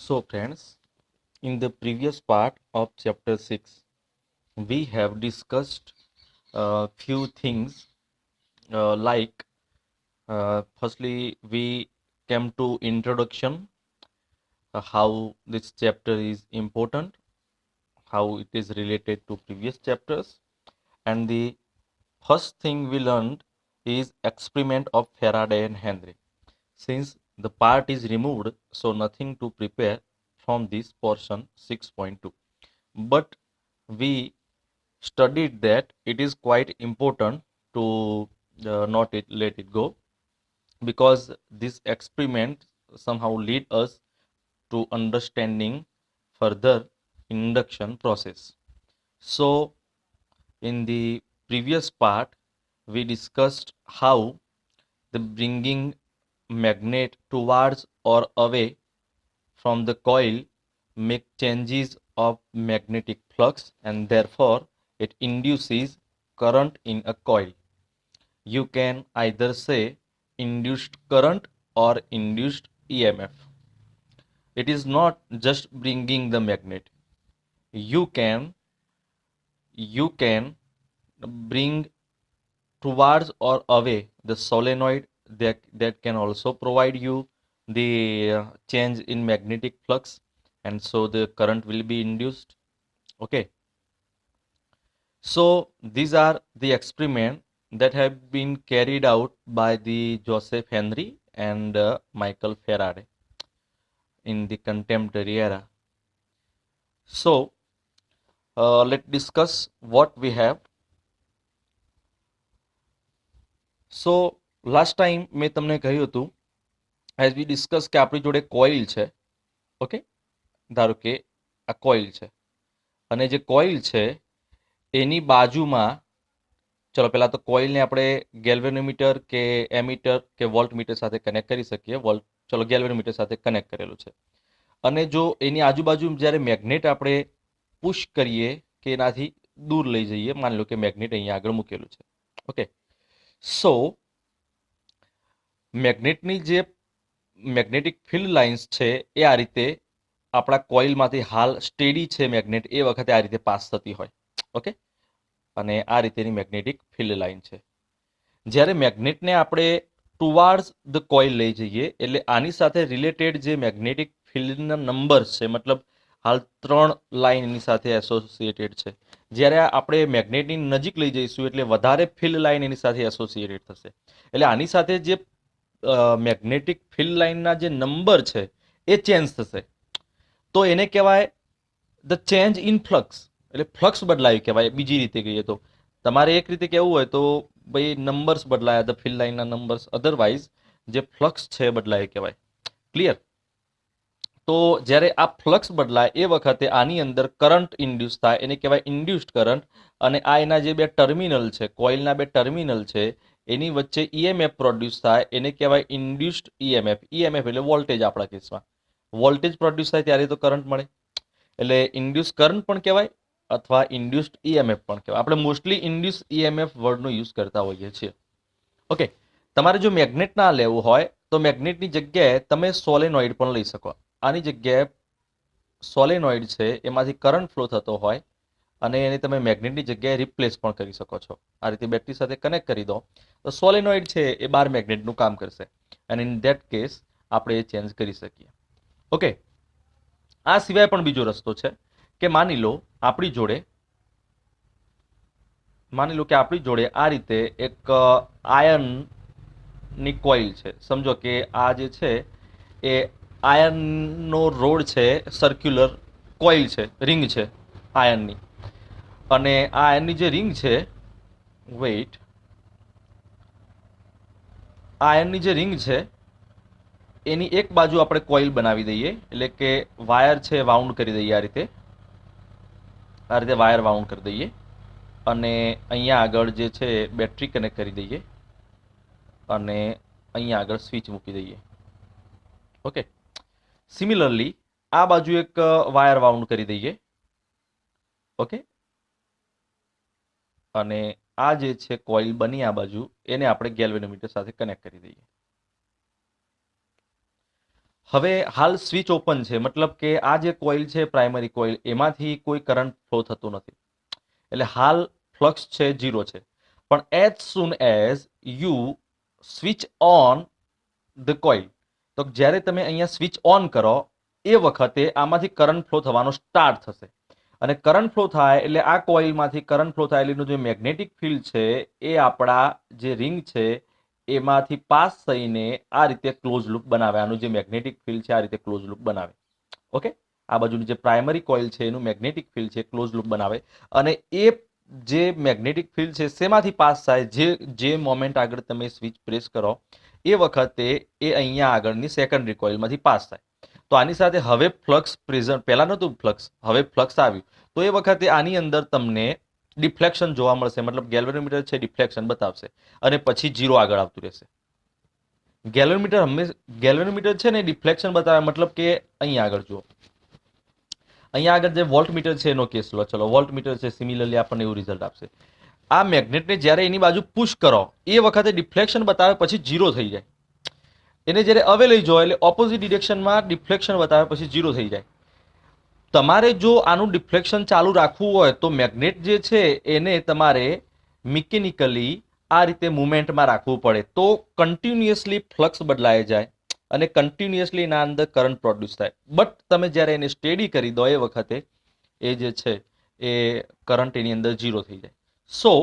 So friends, in the previous part of chapter 6, we have discussed a few things like firstly we came to introduction, how this chapter is important, how it is related to previous chapters, and the first thing we learned is experiment of Faraday and Henry. Since the part is removed, so nothing to prepare from this portion 6.2. But we studied that it is quite important to not let it go, because this experiment somehow lead us to understanding further induction process. So in the previous part we discussed how the bringing magnet towards or away from the coil make changes of magnetic flux, and therefore it induces current in a coil. You can either say induced current or induced EMF. It is not just bringing the magnet. You can bring towards or away the solenoid that can also provide you the change in magnetic flux, and so the current will be induced. Okay, so these are the experiments that have been carried out by the Joseph Henry and Michael Faraday in the contemporary era. So let's discuss what we have. So last time મેં તમને કહ્યું હતું, as વી discuss, કે આપણી જોડે coil છે. Okay, ધારો કે આ કોઇલ છે અને જે કોઇલ છે એની બાજુમાં, ચલો પહેલાં તો કોઇલને આપણે ગેલ્વેનોમીટર કે એમીટર કે વોલ્ટમીટર સાથે કનેક્ટ કરી શકીએ. ચલો ગેલ્વેનોમીટર સાથે કનેક્ટ કરેલું છે, અને જો એની આજુબાજુ જ્યારે મેગ્નેટ આપણે પુશ કરીએ કે એનાથી દૂર લઈ જઈએ, માની લો કે મેગ્નેટ અહીંયા આગળ મૂકેલું છે. ઓકે, સો મેગ્નેટની જે મેગ્નેટિક ફિલ્ડ લાઇન્સ છે એ આ રીતે આપણા કોઇલમાંથી હાલ સ્ટેડી છે મેગ્નેટ એ વખતે આ રીતે પાસ થતી હોય. ઓકે, અને આ રીતેની મેગ્નેટિક ફિલ્ડ લાઇન છે. જ્યારે મેગ્નેટને આપણે ટુવાર્ડ્સ ધ કોઇલ લઈ જઈએ, એટલે આની સાથે રિલેટેડ જે મેગ્નેટિક ફિલ્ડના નંબર્સ છે, મતલબ હાલ 3 લાઇન એની સાથે એસોસિએટેડ છે. જ્યારે આપણે મેગ્નેટની નજીક લઈ જઈશું એટલે વધારે ફિલ્ડ લાઇન એની સાથે એસોસિએટેડ થશે. એટલે આની સાથે જે મેગ્નેટિક ફિલ્ડ લાઇનના જે નંબર છે એ ચેન્જ થશે, તો એને કહેવાય ધ ચેન્જ ઇન ફ્લક્સ. એટલે ફ્લક્સ બદલાયું કહેવાય. બીજી રીતે કહીએ તો તમારે એક રીતે કહેવું હોય તો ભાઈ નંબર્સ બદલાયા, ધ ફિલ્ડ લાઇનના નંબર્સ. અધરવાઇઝ જે ફ્લક્સ છે બદલાય કહેવાય. ક્લિયર? તો જ્યારે આ ફ્લક્સ બદલાય એ વખતે આની અંદર કરંટ ઇન્ડ્યુસ થાય, એને કહેવાય ઇન્ડ્યુસ્ડ કરંટ. અને આ એના જે બે ટર્મિનલ છે, કોઇલના બે ટર્મિનલ છે, એની વચ્ચે ઈએમએફ પ્રોડ્યુસ થાય, એને કહેવાય ઇન્ડ્યુસ્ડ ઈએમએફ. ઈએમએફ એટલે વોલ્ટેજ. આપણા કેસમાં વોલ્ટેજ પ્રોડ્યુસ થાય ત્યારે તો કરંટ મળે, એટલે ઇન્ડ્યુસ કરંટ પણ કહેવાય અથવા ઇન્ડ્યુસ્ડ ઈએમએફ પણ કહેવાય. આપણે મોસ્ટલી ઇન્ડ્યુસ ઈએમએફ વર્ડનો યુઝ કરતા હોઈએ છીએ. ઓકે, તમારે જો મેગ્નેટ ના લેવું હોય તો મેગ્નેટની જગ્યાએ તમે સોલેનોઇડ પણ લઈ શકો. આની જગ્યાએ સોલેનોઇડ છે એમાંથી કરંટ ફ્લો થતો હોય અને એને તમે મેગ્નેટની જગ્યાએ રિપ્લેસ પણ કરી શકો છો. આ રીતે બેટરી સાથે કનેક્ટ કરી દો તો સોલેનોઇડ છે એ બાર મેગ્નેટનું કામ કરશે, અને ઇન ધેટ કેસ આપણે એ ચેન્જ કરી શકીએ. ઓકે, આ સિવાય પણ બીજો રસ્તો છે કે માની લો કે આપણી જોડે આ રીતે એક આયર્નની કોઇલ છે. સમજો કે આ જે છે એ આયર્નનો રોડ છે, સર્ક્યુલર કોઇલ છે, રિંગ છે આયર્નની. અને આ આયર્નની જે રિંગ છે, આયર્નની જે રિંગ છે એની એક બાજુ આપણે કોઇલ બનાવી દઈએ, એટલે કે વાયર છે વાઉન્ડ કરી દઈએ. આ રીતે વાયર વાઉન્ડ કરી દઈએ અને અહીંયા આગળ જે છે બેટરી કનેક્ટ કરી દઈએ અને અહીંયા આગળ સ્વિચ મૂકી દઈએ. ઓકે, સિમિલરલી આ બાજુ એક વાયર વાઉન્ડ કરી દઈએ. ઓકે, અને આ જે છે કોઇલ બની આ બાજુ, એને આપણે ગેલ્વેનોમીટર સાથે કનેક્ટ કરી દઈએ. હવે હાલ સ્વિચ ઓપન છે, મતલબ કે આ જે કોઇલ છે પ્રાઇમરી કોઇલ, એમાંથી કોઈ કરંટ ફ્લો થતો નથી, એટલે હાલ ફ્લક્સ છે 0 છે. પણ as soon as you switch on the coil, તો જ્યારે તમે અહીંયા સ્વિચ ઓન કરો એ વખતે આમાંથી કરંટ ફ્લો થવાનો સ્ટાર્ટ થશે, અને કરંટ ફ્લો થાય એટલે આ કોઇલમાંથી કરંટ ફ્લો થાય એટલે એનું જે મેગ્નેટિક ફિલ્ડ છે એ આપણા જે રિંગ છે એમાંથી પાસ થઈને આ રીતે ક્લોઝ લૂપ બનાવે. આનું જે મેગ્નેટિક ફિલ્ડ છે આ રીતે ક્લોઝ લૂપ બનાવે. ઓકે, આ બાજુની જે પ્રાઇમરી કોઇલ છે એનું મેગ્નેટિક ફિલ્ડ છે ક્લોઝ લૂપ બનાવે, અને એ જે મેગ્નેટિક ફિલ્ડ છે શેમાંથી પાસ થાય, જે મોમેન્ટ આગળ તમે સ્વિચ પ્રેસ કરો એ વખતે એ અહીંયા આગળની સેકન્ડરી કોઇલમાંથી પાસ થાય. તો આની સાથે હવે ફ્લક્સ પ્રેઝન્ટ, પહેલા નહોતું ફ્લક્સ, હવે ફ્લક્સ આવ્યું, તો એ વખતે આની અંદર તમને ડિફ્લેક્શન જોવા મળશે, મતલબ ગેલ્વેનોમીટર છે ડિફ્લેક્શન બતાવશે, અને પછી 0 આગળ આવતું રહેશે. ગેલ્વેનોમીટર છે ને ડિફ્લેક્શન બતાવે, મતલબ કે અહીંયા આગળ જુઓ, અહીંયા આગળ જે વોલ્ટમીટર છે એનો કેસ લો, ચલો વોલ્ટમીટર છે, સિમિલરલી આપણને એવું રિઝલ્ટ આપશે. આ મેગ્નેટને જ્યારે એની બાજુ પુશ કરો એ વખતે ડિફ્લેક્શન બતાવે, પછી 0 થઈ જાય. એને જ્યારે હવે લઈ જાઓ એટલે ઓપોઝિટ ડિરેક્શનમાં ડિફ્લેક્શન બતાવે, પછી 0 થઈ જાય. તમારે જો આનું ડિફ્લેક્શન ચાલુ રાખવું હોય તો મેગ્નેટ જે છે એને તમારે મિકેનિકલી આ રીતે મુવમેન્ટમાં રાખવું પડે, તો કન્ટિન્યુઅસલી ફ્લક્સ બદલાઈ જાય અને કન્ટિન્યુઅસલી એના અંદર કરંટ પ્રોડ્યુસ થાય. બટ તમે જ્યારે એને સ્ટેડી કરી દો એ વખતે એ જે છે એ કરંટ એની અંદર 0 થઈ જાય. સો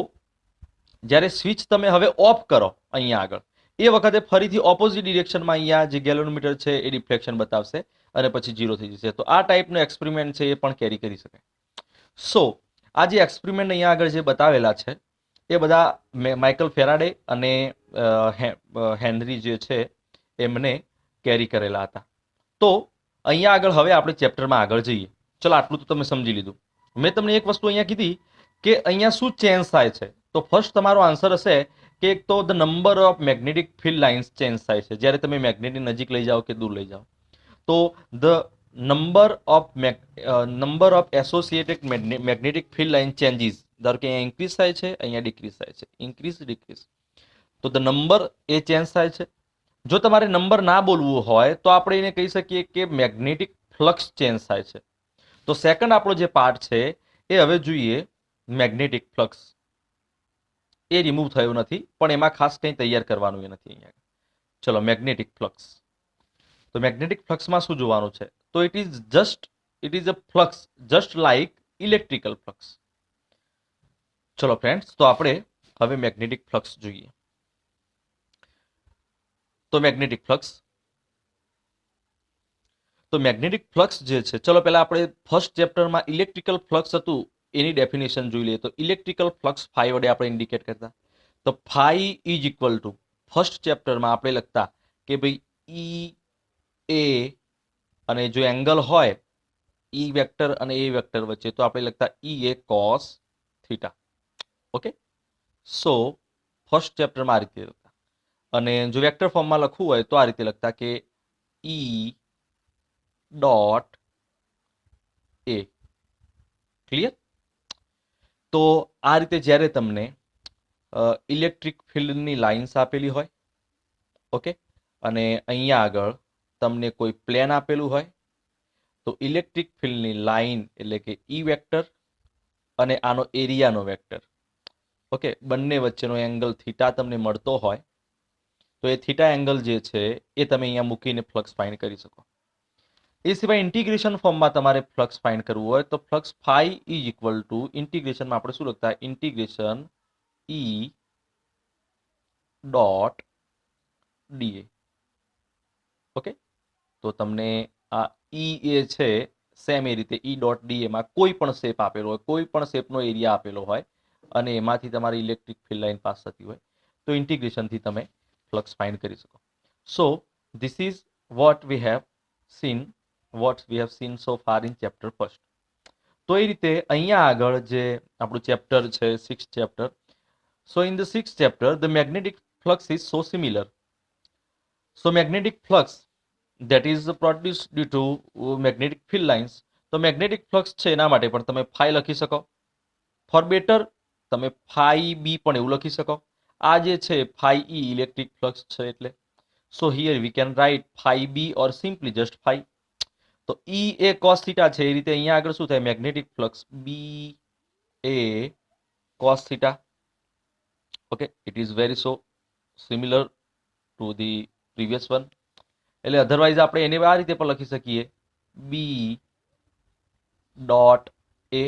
જ્યારે સ્વિચ તમે હવે ઓફ કરો અહીંયા આગળ, એ વખતે ફરીથી ઓપોઝિટ ડિરેક્શનમાં અહીંયા જે ગેલ્વેનોમીટર છે એ ડિફ્લેક્શન બતાવશે અને પછી 0 થઈ જશે. તો આ ટાઈપનો એક્સપેરિમેન્ટ છે એ પણ કેરી કરી શકાય. સો આ જે એક્સપેરિમેન્ટ અહીંયા આગળ જે બતાવેલા છે એ બધા માઇકલ ફેરાડે અને હેનરી જે છે એમને કેરી કરેલા હતા. તો અહીંયા આગળ હવે આપણે ચેપ્ટરમાં આગળ જઈએ. ચલો આટલું તો તમે સમજી લીધું. મેં તમને એક વસ્તુ અહીંયા કીધી કે અહીંયા શું ચેન્જ થાય છે. તો ફર્સ્ટ તમારો આન્સર હશે કે એક તો the number of magnetic field lines change થાય છે જ્યારે તમે મેગ્નેટની નજીક લઈ જાઓ કે દૂર લઈ જાઓ. તો the number of associated magnetic field line changes, ધારો કે અહીંયા ઇન્ક્રીઝ થાય છે, અહીંયા ડિક્રીઝ થાય છે, ઇન્ક્રીઝ ડિક્રીઝ, તો ધ નંબર એ ચેન્જ થાય છે. જો તમારે નંબર ના બોલવું હોય તો આપણે એને કહી શકીએ કે મેગ્નેટિક ફ્લક્સ ચેન્જ થાય છે. તો સેકન્ડ આપણો જે પાર્ટ છે એ હવે જોઈએ મેગ્નેટિક ફ્લક્સ. એ રિમૂવ થયો નથી, પણ એમાં ખાસ કંઈ તૈયાર કરવાનું એ નથી અહીંયા. ચલો મેગ્નેટિક ફ્લક્સ. તો મેગ્નેટિક ફ્લક્સમાં શું જોવાનું છે? તો it is a flux just like electrical flux. ચલો ફ્રેન્ડ્સ, તો આપણે હવે મેગ્નેટિક ફ્લક્સ જોઈએ. તો મેગ્નેટિક ફ્લક્સ જે છે, ચલો પહેલા આપણે ફર્સ્ટ ચેપ્ટરમાં ઇલેક્ટ્રિકલ ફ્લક્સ હતું એની ડેફિનેશન જોઈ લઈએ. તો ઇલેક્ટ્રિકલ ફ્લક્સ ફાઈ વડે આપણે ઇન્ડિકેટ કરતા. તો phi is equal to, first ચેપ્ટરમાં આપણે લખતા કે ભાઈ ઈ એ, અને જો એંગલ હોય ઈ વેક્ટર અને એ વેક્ટર વચ્ચે, તો આપણે લખતા E A cos theta. Okay, so first ચેપ્ટરમાં આ રીતે લખતા. અને જો વેક્ટર ફોર્મમાં લખવું હોય તો આ રીતે લખતા કે ઈ ડોટ એ. ક્લિયર? તો આ રીતે જ્યારે તમને ઇલેક્ટ્રિક ફિલ્ડની લાઇન્સ આપેલી હોય, ઓકે, અને અહીંયા આગળ તમને કોઈ પ્લેન આપેલું હોય, તો ઇલેક્ટ્રિક ફિલ્ડની લાઇન એટલે કે ઈ વેક્ટર અને આનો એરિયાનો વેક્ટર, ઓકે, બંને વચ્ચેનો એંગલ થીટા તમને મળતો હોય તો એ થીટા એંગલ જે છે એ તમે અહીંયા મૂકીને ફ્લક્સ ફાઇન્ડ કરી શકો. એ સિવાય ઇન્ટિગ્રેશન ફોર્મમાં તમારે ફ્લક્સ ફાઇન્ડ કરવું હોય તો flux phi is equal to, ઇન્ટિગ્રેશનમાં આપણે શું લખતા, integration E dot dA. Okay, તો તમને આ ઈ એ છે સેમ એ રીતે ઈ ડોટ ડીએ માં કોઈ પણ શેપ આપેલો હોય, કોઈ પણ શેપનો એરિયા આપેલો હોય અને એમાંથી તમારી ઇલેક્ટ્રિક ફિલ્ડ લાઇન પાસ થતી હોય તો ઇન્ટિગ્રેશનથી તમે ફ્લક્સ ફાઇન્ડ કરી શકો. So this is what we have seen so far in chapter first. તો એ રીતે અહીંયા આગળ જે આપણું ચેપ્ટર છે, 6th chapter. So in the 6th chapter the magnetic flux is so similar. So magnetic flux that is produced due to magnetic field lines. તો magnetic flux છે એના માટે પણ તમે ફાઈ લખી શકો. ફોર બેટર તમે ફાઈ બી પણ એવું લખી શકો. આ જે છે ફાઈ ઈ ઇલેક્ટ્રિક ફ્લક્સ છે એટલે. So here we can write phi b or simply just phi. તો E એ cos theta છે, એ રીતે અહીંયા આગળ શું થાય, magnetic flux B A cos theta. Okay, it is very so similar to the previous one. એટલે અધરવાઇઝ આપણે એને આ રીતે પણ લખી શકીએ B dot A,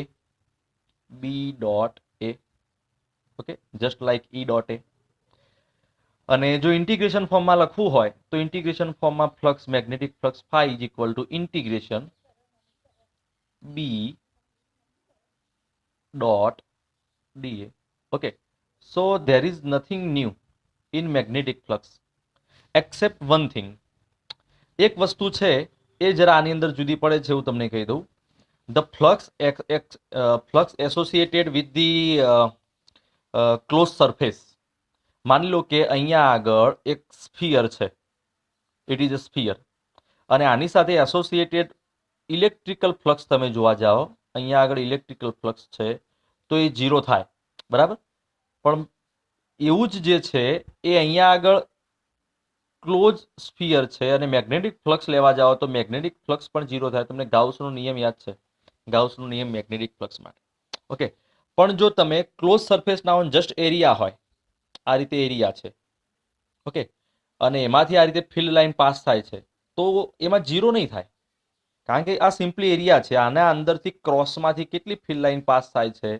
B dot A. Okay, just like E dot A. અને જો ઇન્ટિગ્રેશન ફોર્મમાં લખવું હોય તો ઇન્ટિગ્રેશન ફોર્મમાં flux, magnetic flux phi is equal to integration B dot dA. Okay, so there is nothing new in magnetic flux except one thing. એક વસ્તુ છે એ જરા આની અંદર જુદી પડે છે, હું તમને કહી દઉં. The flux associated with the closed surface. માની લો કે અહીંયા આગળ એક સ્ફિયર છે, ઇટ ઇઝ અ સ્ફિયર, અને આની સાથે એસોસિએટેડ ઇલેક્ટ્રિકલ ફ્લક્સ તમે જોવા જાઓ, અહીંયા આગળ ઇલેક્ટ્રિકલ ફ્લક્સ છે તો એ 0 થાય, બરાબર. પણ એવું જ જે છે એ અહીંયા આગળ ક્લોઝ સ્ફિયર છે અને મેગ્નેટિક ફ્લક્સ લેવા જાઓ તો મેગ્નેટિક ફ્લક્સ પણ 0 થાય. તમને ગાઉસનો નિયમ યાદ છે, ગાઉસનો નિયમ મેગ્નેટિક ફ્લક્સ માટે. ઓકે, પણ જો તમે ક્લોઝ સરફેસ ના ઓન જસ્ટ એરિયા હોય, આ રીતે એરિયા છે, ઓકે, અને એમાંથી આ રીતે ફિલ્ડ લાઇન પાસ થાય છે તો એમાં 0 નહીં થાય, કારણ કે આ સિમ્પલી એરિયા છે. આના અંદરથી ક્રોસમાંથી કેટલી ફિલ્ડ લાઇન પાસ થાય છે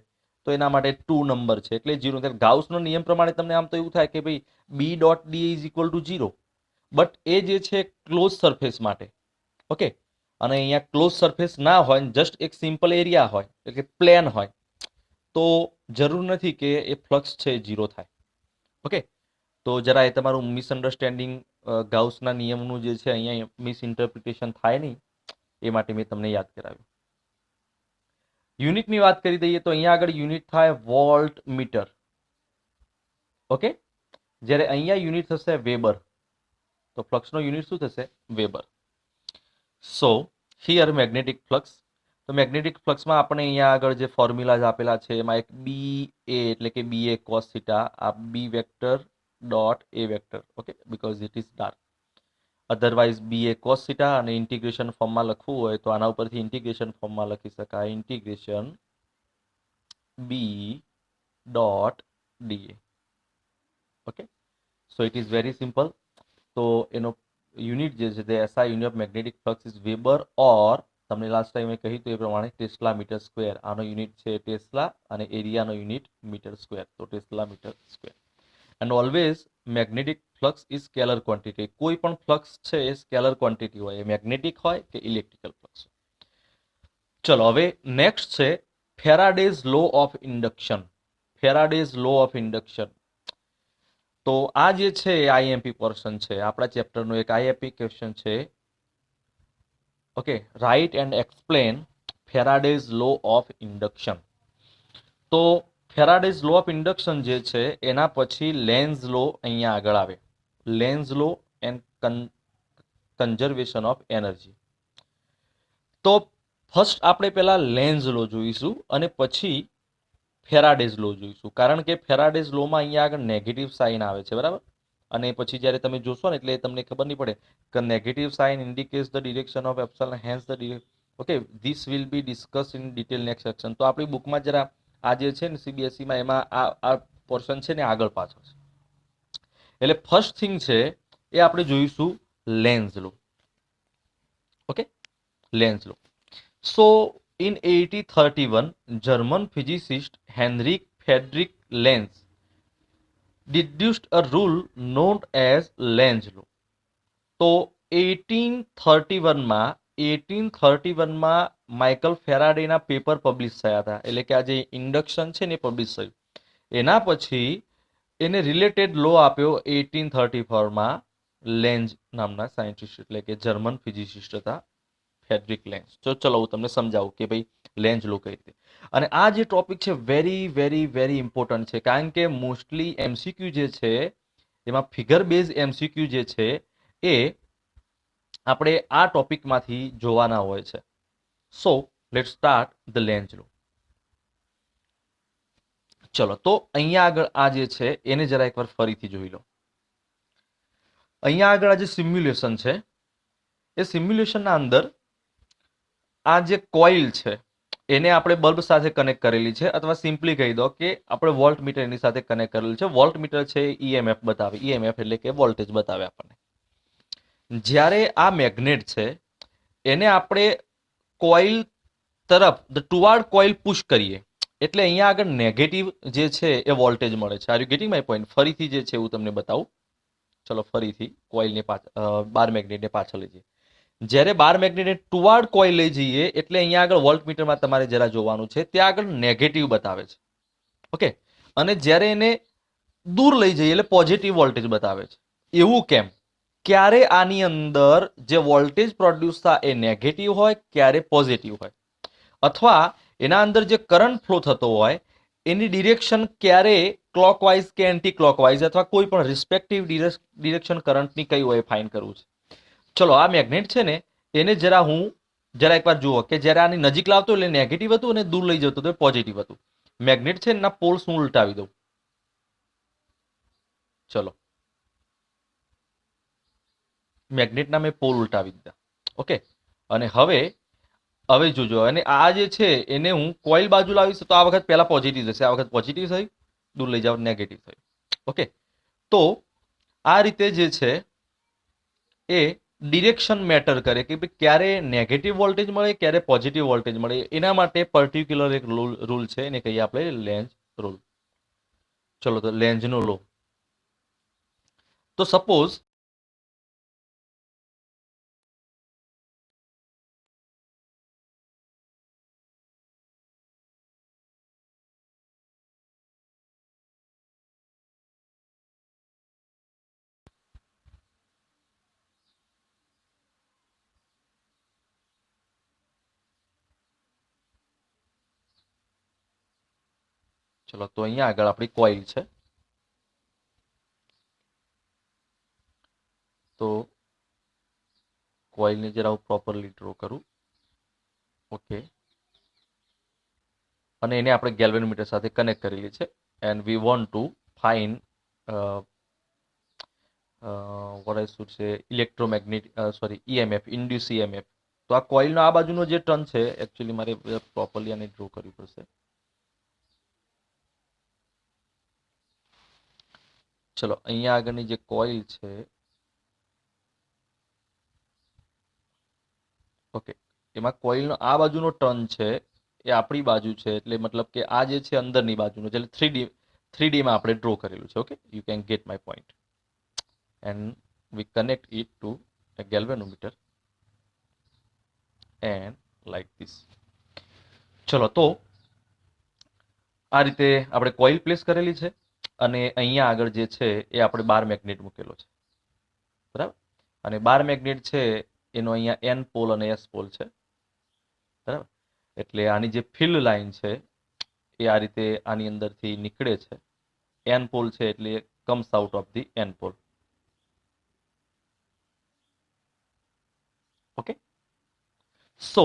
તો એના માટે 2 નંબર છે, એટલે 0 થાય. ગાઉસનો નિયમ પ્રમાણે તમને આમ તો એવું થાય કે ભાઈ B dot D is equal to 0, but એ જે છે ક્લોઝ સરફેસ માટે. ઓકે, અને અહીંયા ક્લોઝ સરફેસ ના હોય, જસ્ટ એક સિમ્પલ એરિયા હોય, એટલે કે પ્લેન હોય, તો જરૂર નથી કે એ ફ્લક્સ છે 0 થાય. ઓકે, તો જરા એ તમારું મિસઅન્ડરસ્ટેન્ડિંગ, ગાઉસના નિયમનું જે છે અહીંયા મિસઇન્ટરપ્રિટેશન થાય નહીં, એ માટે મેં તમને યાદ કરાવ્યું. યુનિટની વાત કરી દઈએ તો અહીંયા આગળ યુનિટ થાય વોલ્ટ મીટર. ઓકે, જ્યારે અહીંયા યુનિટ થશે વેબર, તો ફ્લક્સનો યુનિટ શું થશે, weber. So here magnetic flux, તો મેગ્નેટિક ફ્લક્સમાં આપણે અહીંયા આગળ જે ફોર્મ્યુલાઝ આપેલા છે એમાં એક બી એ એટલે કે બી એ કોસ થીટા, આ B vector dot A vector. Okay, because it is dark. Otherwise B A cos theta, અને ઇન્ટિગ્રેશન ફોર્મમાં લખવું હોય તો આના ઉપરથી ઇન્ટિગ્રેશન ફોર્મમાં લખી શકાય integration B dot dA. Okay, so it is very simple. તો એનો યુનિટ જે છે તે SI unit of magnetic flux is weber, or તમને લાસ્ટ ટાઈમ મેં કહ્યું તો એ પ્રમાણે ટેસ્લા મીટર સ્ક્વેર. આનો યુનિટ છે ટેસ્લા અને એરિયાનો યુનિટ મીટર સ્ક્વેર, તો tesla metre square. And always magnetic flux is scalar quantity. કોઈ પણ ફ્લક્સ છે એ સ્કેલર ક્વોન્ટિટી હોય, એ મેગ્નેટિક હોય કે ઇલેક્ટ્રિકલ ફ્લક્સ. ચલો હવે નેક્સ્ટ છે Faraday's law of induction. Faraday's law of induction. તો આ જે છે આઈએમપી પોર્શન છે આપણા ચેપ્ટરનો, એક આઈએમપી ક્વેશ્ચન છે. Okay, write and explain Faraday's law of induction. તો ફેરાડેઝ લો ઓફ ઇન્ડક્શન જે છે એના પછી લેન્ઝ લો અહીંયા આગળ આવે. Lenz law and conservation of energy. તો ફર્સ્ટ આપણે પહેલા લેન્ઝ લો જોઈશું અને પછી ફેરાડેઝ લો જોઈશું, કારણ કે ફેરાડેઝ લોમાં અહીંયા આગળ નેગેટિવ સાઇન આવે છે, બરાબર. અને પછી જ્યારે તમે જોશો ને એટલે તમને ખબર નહીં પડે કે negative sign indicates the direction of epsilon, hence the direction. Okay, this will be discuss in detail next section. તો આપણી બુકમાં જરા આ જે છે ને સીબીએસઈમાં એમાં આ પોર્શન છે ને આગળ પાછળ છે. એટલે ફર્સ્ટ થિંગ છે એ આપણે જોઈશું Lenz law. Okay, Lenz law. So, in 1831, German physicist Heinrich Friedrich Lenz deduced a rule known as Lenz law. તો 1831માં માઇકલ ફેરાડેના પેપર પબ્લિશ થયા હતા, એટલે કે આ જે ઇન્ડક્શન છે ને એ પબ્લિશ થયું. એના પછી એને રિલેટેડ લો આપ્યો 1834માં લેન્ઝ નામના સાયન્ટિસ્ટ, એટલે કે જર્મન ફિઝિસિસ્ટ હતા ફેડરિક લેન્ઝ. તો ચલો હું તમને સમજાવું કે ભાઈ લેન્ઝ લો કઈ રીતે. અને આ જે ટોપિક છે વેરી વેરી વેરી ઇમ્પોર્ટન્ટ છે, કારણ કે મોસ્ટલી એમસીક્યુ જે છે એમાં ફિગર બેઝ એમસીક્યુ જે છે એ આપણે આ ટોપિકમાંથી જોવાના હોય છે. So let's start the Lenz law. ચલો તો અહીંયા આગળ આ જે છે એને જરા એકવાર ફરીથી જોઈ લો. અહીંયા આગળ આ જે સિમ્યુલેશન છે એ સિમ્યુલેશનના અંદર આ જે કોઇલ છે એને આપણે બલ્બ સાથે કનેક્ટ કરેલી છે, અથવા સિમ્પલી કહી દો કે આપણે વોલ્ટ મીટર એની સાથે કનેક્ટ કરેલું છે. વોલ્ટ મીટર છે ઈએમએફ બતાવે, ઈએમએફ એટલે કે વોલ્ટેજ બતાવે આપણને. જ્યારે આ મેગ્નેટ છે એને આપણે કોઇલ તરફ ટુવાર્ડ કોઇલ પુશ કરીએ એટલે અહીંયા આગળ નેગેટિવ જે છે એ વોલ્ટેજ મળે છે. Are you getting my point? ફરીથી જે છે એવું તમને બતાવું. ચલો ફરીથી કોઇલને બાર મેગ્નેટને પાછળ લઈ જઈએ. જ્યારે બાર મેગ્નેટને ટુવાર્ડ કોઇલ લઈ જઈએ એટલે અહીંયા આગળ વોલ્ટમીટરમાં તમારે જરા જોવાનું છે, ત્યાં આગળ નેગેટિવ બતાવે છે. ઓકે, અને જ્યારે એને દૂર લઈ જઈએ એટલે પોઝિટિવ વોલ્ટેજ બતાવે છે. એવું કેમ? ક્યારે આની અંદર જે વોલ્ટેજ પ્રોડ્યુસ થાય એ નેગેટિવ હોય, ક્યારે પોઝિટિવ હોય, અથવા એના અંદર જે કરંટ ફ્લો થતો હોય એની ડિરેક્શન ક્યારે ક્લોકવાઇઝ કે એન્ટી ક્લોકવાઇઝ અથવા કોઈ પણ રિસ્પેક્ટિવ ડિરેક્શન કરંટની કઈ હોય ફાઇન કરવું છે. ચલો આ મેગ્નેટ છે ને એને જરા એકવાર જુઓ કે જ્યારે આની નજીક લાવતો એટલે નેગેટિવ હતું અને દૂર લઈ જતો તો પોઝિટિવ હતું. મેગ્નેટ છે એના પોલ્સ હું ઉલટાવી દઉં. ચલો મેગ્નેટના મેં પોલ ઉલટાવી દીધા. ઓકે, અને હવે જોજો, અને આ જે છે એને હું કોઇલ બાજુ લાવીશ તો આ વખત પહેલા પોઝિટિવ જશે, આ વખત પોઝિટિવ થયું, દૂર લઈ જાવ નેગેટિવ થયું. ઓકે, તો આ રીતે જે છે એ ડિરેક્શન મેટર કરે કે ભાઈ ક્યારે નેગેટિવ વોલ્ટેજ મળે, ક્યારે પોઝિટિવ વોલ્ટેજ મળે. એના માટે પર્ટિક્યુલર એક રૂલ છે, એને કહીએ આપણે લેન્ઝ રૂલ. ચલો તો લેન્ઝનો લો. તો સપોઝ ચલો તો અહીંયા આગળ આપણી કોઇલ છે. તો કોઇલને જરા હું પ્રોપરલી ડ્રો કરું. ઓકે, અને એને આપણે ગેલ્વેનોમીટર સાથે કનેક્ટ કરેલી છે. And we want to find what I should say electromagnetic EMF, induce EMF. તો આ કોઇલનો આ બાજુનો જે ટર્ન છે એકચ્યુઅલી મારે પ્રોપરલી આને ડ્રો કરવી પડશે. ચલો અહીંયા આગળની જે કોઇલ છે, ઓકે, એમાં કોઇલનો આ બાજુનો ટર્ન છે એ આપણી બાજુ છે, એટલે મતલબ કે આ જે છે અંદરની બાજુનો, એટલે 3D માં આપણે ડ્રો કરેલું છે. Okay, you can get my point. And we connect it to a galvanometer and like this. ચલો તો આ રીતે આપણે કોઇલ પ્લેસ કરેલી છે અને અહીંયા આગળ જે છે એ આપણે બાર મેગ્નેટ મૂકેલો છે, બરાબર. અને બાર મેગ્નેટ છે એનો અહીંયા એન પોલ અને એસ પોલ છે, બરાબર. એટલે આની જે ફિલ્ડ લાઈન છે એ આ રીતે આની અંદરથી નીકળે છે. એન પોલ છે એટલે comes out of the N pole. Okay, so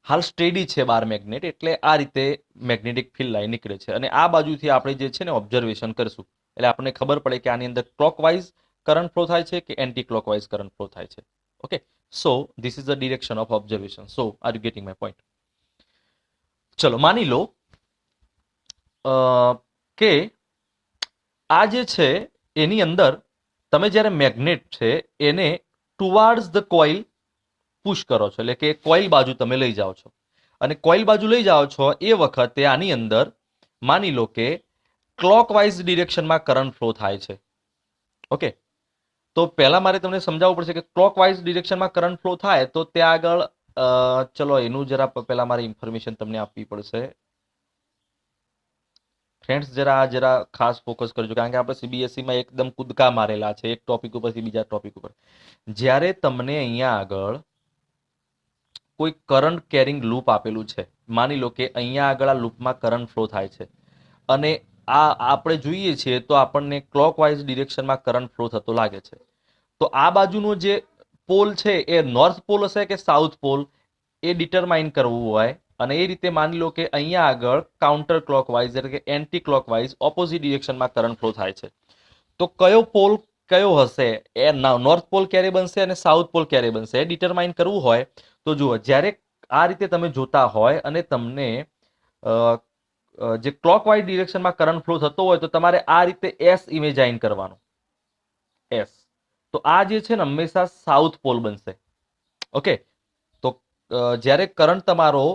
હાલ સ્ટેડી છે બાર મેગ્નેટ, એટલે આ રીતે મેગ્નેટિક ફિલ્ડ લાઈન નીકળે છે. અને આ બાજુથી આપણે જે છે ને ઓબ્ઝર્વેશન કરશું એટલે આપણને ખબર પડે કે આની અંદર ક્લોકવાઇઝ કરંટ ફ્લો થાય છે કે એન્ટી ક્લોકવાઇઝ કરંટ ફ્લો થાય છે. Okay, so this is the direction of observation. So are you getting my point? ચલો માની લો કે આ જે છે એની અંદર તમે જ્યારે મેગ્નેટ છે એને ટુવાર્ડ્સ ધ કોઇલ પુશ કરો છો, એટલે કે કોઇલ બાજુ તમે લઈ જાઓ છો. અને કોઇલ બાજુ લઈ જાઓ છો એ વખતે આની અંદર માની લો કે ક્લોકવાઇઝ ડિરેક્શનમાં કરંટ ફ્લો થાય છે. ઓકે, તો પહેલા મારે તમને સમજાવવું પડશે કે ક્લોકવાઇઝ ડિરેક્શનમાં કરંટ ફ્લો થાય તો ત્યાં આગળ ચલો એનું જરા પહેલા મારે ઇન્ફોર્મેશન તમને આપવી પડશે. ફ્રેન્ડ્સ જરા ખાસ ફોકસ કરજો, કારણ કે આપણે સીબીએસઈમાં એકદમ કૂદકા મારેલા છે એક ટોપિક ઉપરથી બીજા ટોપિક ઉપર. જ્યારે તમને અહીંયા આગળ કોઈ કરંટ કેરિંગ લૂપ આપેલું છે, માની લો કે અહીંયા આગળ આ લૂપમાં કરંટ ફ્લો થાય છે અને આ આપણે જોઈએ છીએ તો આપણને ક્લોકવાઇઝ ડિરેક્શનમાં કરંટ ફ્લો થતો લાગે છે. તો આ બાજુનો જે પોલ છે એ નોર્થ પોલ હશે કે સાઉથ પોલ એ ડિટરમાઇન કરવું હોય, અને એ રીતે માની લો કે અહીંયા આગળ કાઉન્ટર ક્લોકવાઇઝ એટલે કે એન્ટી ક્લોકવાઇઝ ઓપોઝિટ ડિરેક્શનમાં કરંટ ફ્લો થાય છે, તો કયો પોલ કયો હશે, એ નોર્થ પોલ ક્યારે બનશે અને સાઉથ પોલ ક્યારે બનશે એ ડિટરમાઇન કરવું હોય તો જુઓ, જ્યારે આ રીતે તમે જોતા હોય અને તમને જે ક્લોકવાઇઝ ડિરેક્શનમાં કરંટ ફ્લો થતો હોય તો તમારે આ રીતે એસ ઇમેજાઇન કરવાનો, એસ. તો આ જે છે ને હંમેશા સાઉથ પોલ બનશે. ઓકે, તો જ્યારે કરંટ તમારો